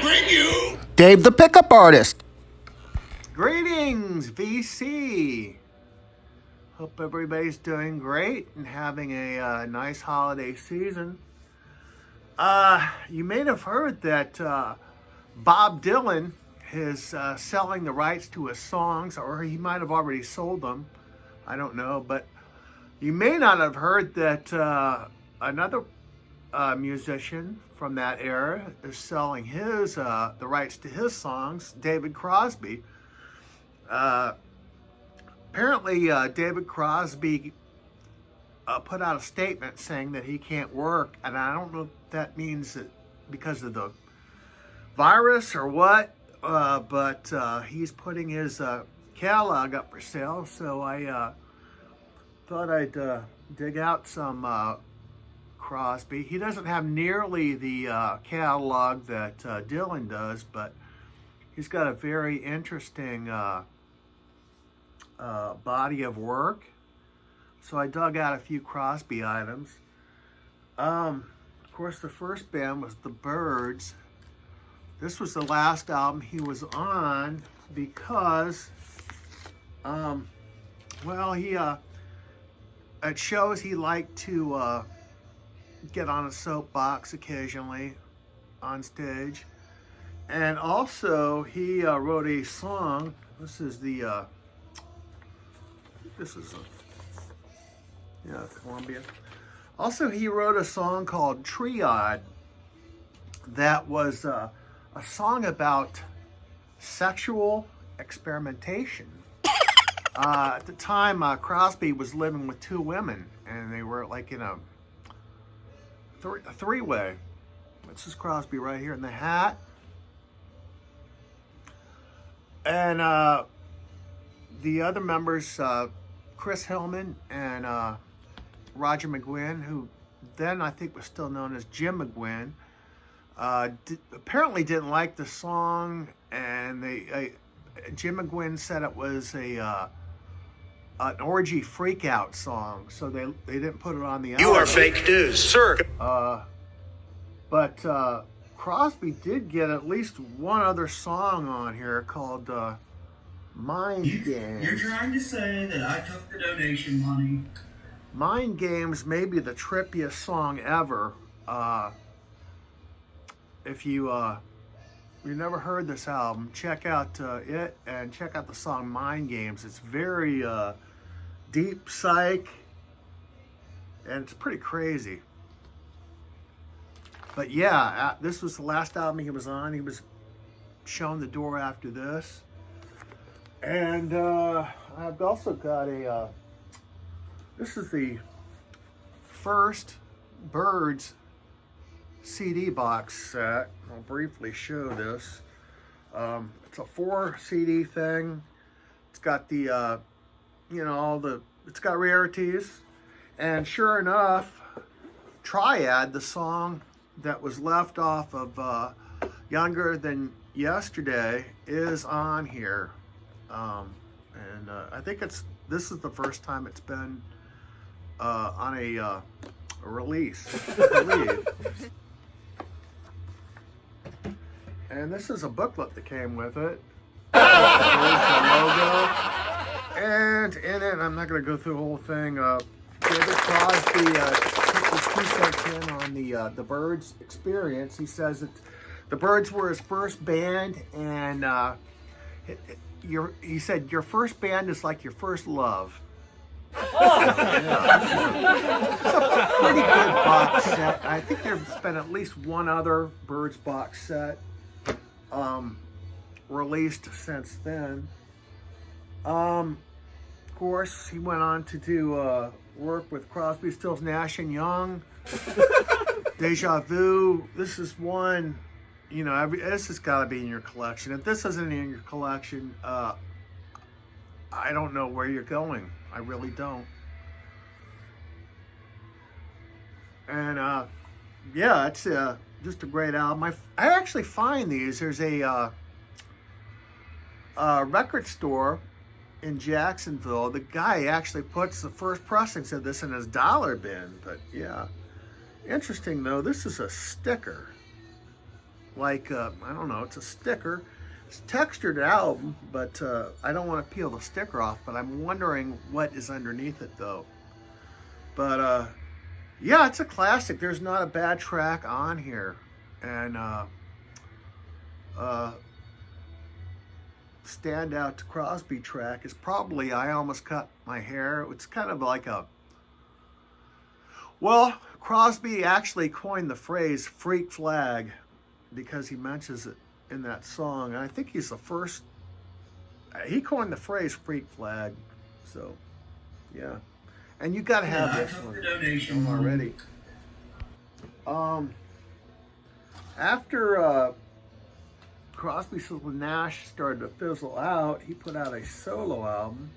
bring you Dave the Pickup Artist. Greetings, VC. Hope everybody's doing great and having a nice holiday season. You may have heard that Bob Dylan is selling the rights to his songs, or he might have already sold them. I don't know, but you may not have heard that another musician from that era is selling his the rights to his songs, David Crosby. Apparently, David Crosby put out a statement saying that he can't work, and I don't know if that means that because of the virus or what, but he's putting his catalog up for sale, so I thought I'd dig out some Crosby. He doesn't have nearly the catalog that Dylan does, but he's got a very interesting body of work. So I dug out a few Crosby items. Of course, the first band was the Byrds. This was the last album he was on because, well, he at shows he liked to get on a soapbox occasionally on stage, and also he wrote a song. This is Columbia. Also, he wrote a song called Triad that was a song about sexual experimentation. At the time, Crosby was living with two women, and they were like in a three-way. This is Crosby right here in the hat. And the other members, Chris Hillman and Roger McGuinn, who then I think was still known as Jim McGuinn, apparently didn't like the song, and Jim McGuinn said it was an orgy freakout song, so they didn't put it on the album. You are fake news, sir. But Crosby did get at least one other song on here called Mind Games. You're trying to say that I took the donation money? Mind Games may be the trippiest song ever. If you never heard this album, check out it and check out the song Mind Games. It's very deep psych, and it's pretty crazy. But yeah, this was the last album he was on. He was shown the door after this. And I've also got this is the first Byrds CD box set. I'll briefly show this. It's a 4 CD thing. It's got the, it's got rarities. And sure enough, Triad, the song that was left off of Younger Than Yesterday, is on here. And I think this is the first time it's been on a release, I believe. And this is a booklet that came with it. There's the logo. And in it, I'm not going to go through the whole thing. David Crosby took his 2 cents in on the Byrds experience. He says that the Byrds were his first band, and he said, your first band is like your first love. Yeah. It's a pretty good box set. I think there's been at least one other Byrds box set released since then. Of course, he went on to do work with Crosby, Stills, Nash and Young, Deja Vu. This is one, this has got to be in your collection. If this isn't in your collection, I don't know where you're going. I really don't. And yeah, it's just a great album. I actually find these. There's a record store in Jacksonville. The guy actually puts the first pressings of this in his dollar bin. But yeah, interesting though. This is a sticker. like, I don't know, it's a sticker. It's a textured album, but I don't want to peel the sticker off, but I'm wondering what is underneath it though. But yeah, it's a classic. There's not a bad track on here. And standout to Crosby track is probably I Almost Cut My Hair. It's kind of like a, well, Crosby actually coined the phrase freak flag because he mentions it in that song. And I think he's the first, he coined the phrase freak flag. So, yeah. And you got to have this one already. After Crosby, Stills and Nash started to fizzle out, he put out a solo album.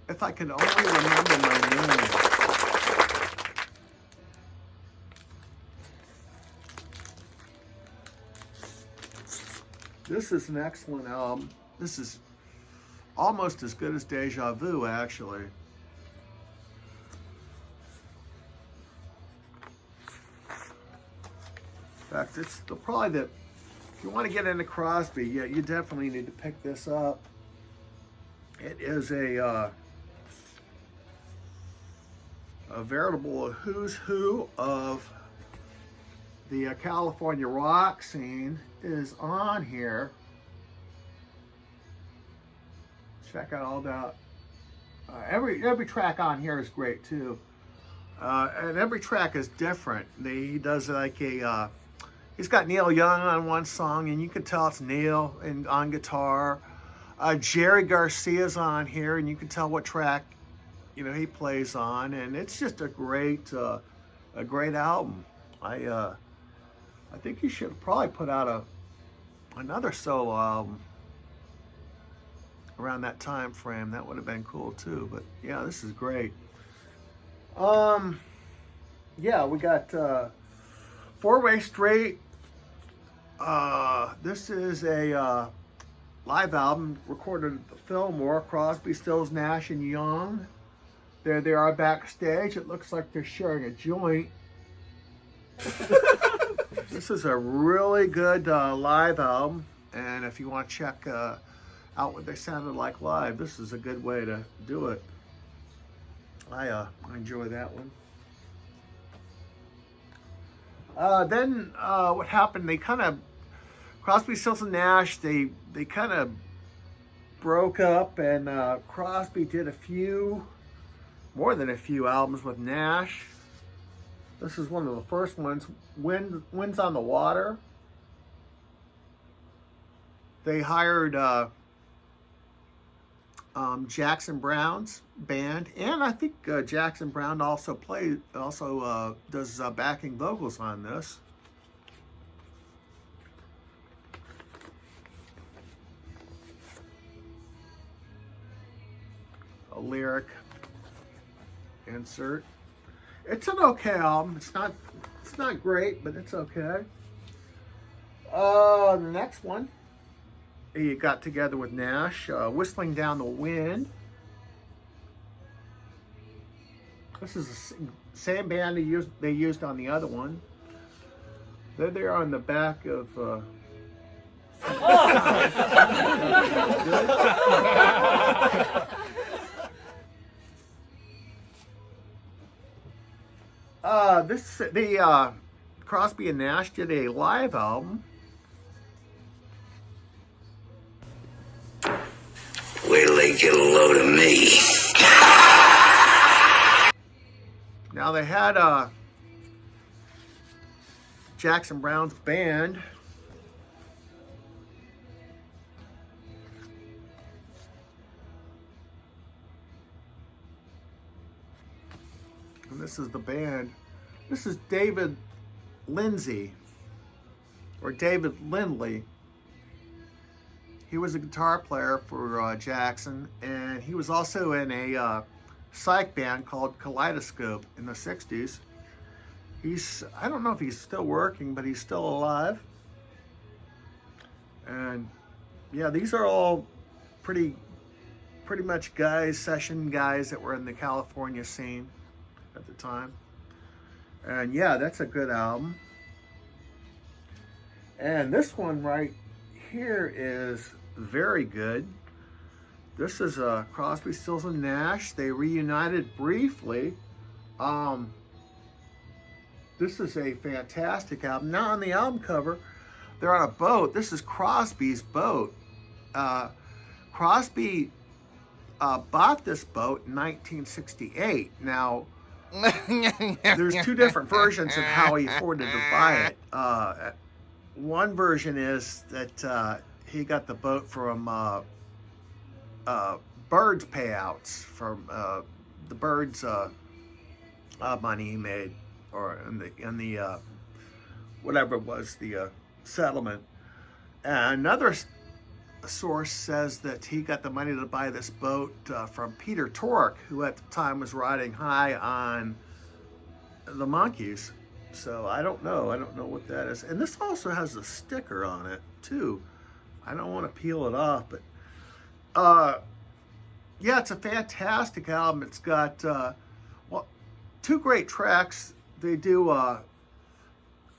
If I can only remember my name. This is an excellent album. This is almost as good as Deja Vu, actually. In fact, it's probably the, if you want to get into Crosby, yeah, you definitely need to pick this up. It is a veritable who's who of the California rock scene is on here. Check out all that. Every track on here is great too, and every track is different. He does like a. He's got Neil Young on one song, and you can tell it's Neil and on guitar. Jerry Garcia's on here, and you can tell what track, he plays on, and it's just a great album. I think he should probably put out another solo album around that time frame. That would have been cool too. But yeah, this is great. Yeah, we got Four-Way Straight. This is a live album recorded at the Fillmore. Crosby, Stills, Nash, and Young. There they are backstage. It looks like they're sharing a joint. This is a really good live album, and if you want to check out what they sounded like live, this is a good way to do it. I enjoy that one. Then what happened? They kind of, Crosby, Stills, and Nash. They kind of broke up, and Crosby did more than a few albums with Nash. This is one of the first ones, Winds on the Water. They hired Jackson Browne's band, and I think Jackson Browne also does backing vocals on this. A lyric insert. It's an okay album. It's not great, but it's okay. The next one, he got together with Nash, Whistling Down the Wind. This is the same band they used on the other one. There they are on the back of. Crosby and Nash did a live album. Wait till they get a load of me. Now they had Jackson Browne's band. And this is the band. This is David Lindsay, or David Lindley. He was a guitar player for Jackson, and he was also in a psych band called Kaleidoscope in the 60s. I don't know if he's still working, but he's still alive. And yeah, these are all pretty much session guys that were in the California scene at the time. And yeah, that's a good album. And this one right here is very good. This is Crosby, Stills, and Nash. They reunited briefly. This is a fantastic album. Now on the album cover, they're on a boat. This is Crosby's boat. Crosby bought this boat in 1968. Now, there's two different versions of how he afforded to buy it. One version is that he got the boat from Byrds payouts, from the Byrds money he made, or in the whatever it was, the settlement. And another source says that he got the money to buy this boat from Peter Tork, who at the time was riding high on the Monkees. So I don't know what that is. And this also has a sticker on it too. I don't want to peel it off, but yeah, it's a fantastic album. It's got well, two great tracks. They do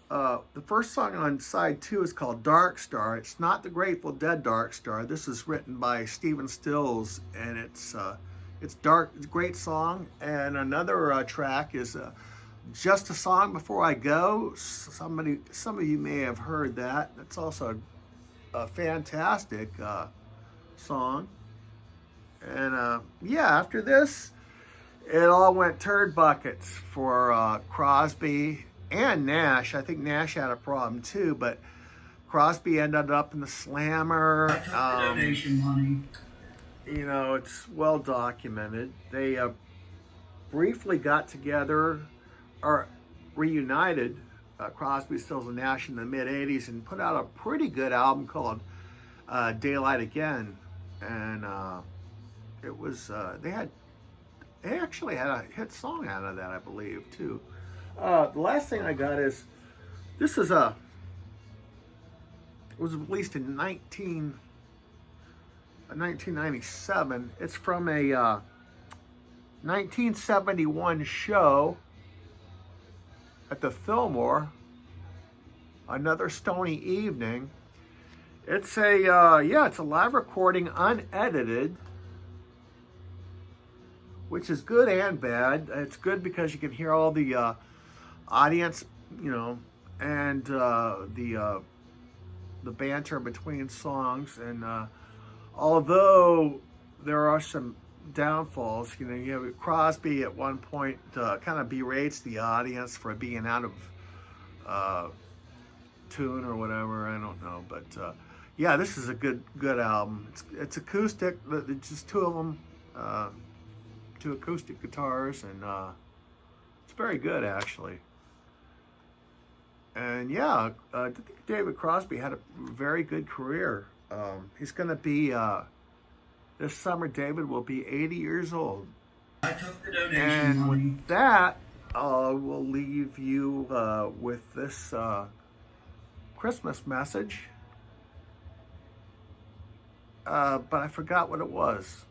the first song on side 2 is called Dark Star. It's not the Grateful Dead Dark Star. This is written by Stephen Stills, and it's dark. It's a great song. And another track is Just a Song Before I Go. Some of you may have heard that. It's also a fantastic song. And yeah, after this, it all went turd buckets for Crosby and Nash. I think Nash had a problem too, but Crosby ended up in the Slammer. I took the donation money. You know, it's well documented. They briefly got together, or reunited, Crosby, Stills, and Nash in the mid-'80s, and put out a pretty good album called Daylight Again. And it was, they actually had a hit song out of that, I believe, too. The last thing I got is, this is it was released in 1997. It's from a 1971 show at the Fillmore, Another Stony Evening. It's a it's a live recording, unedited, which is good and bad. It's good because you can hear all the audience, you know, and the banter between songs. And although there are some downfalls, you know, you have Crosby at one point kind of berates the audience for being out of tune or whatever. I don't know, but yeah, this is a good album. It's acoustic. It's just two of them, two acoustic guitars, and it's very good actually. And yeah, I think David Crosby had a very good career. He's going to be, this summer, David will be 80 years old. I took the donation and money. with that, we'll leave you with this Christmas message. But I forgot what it was.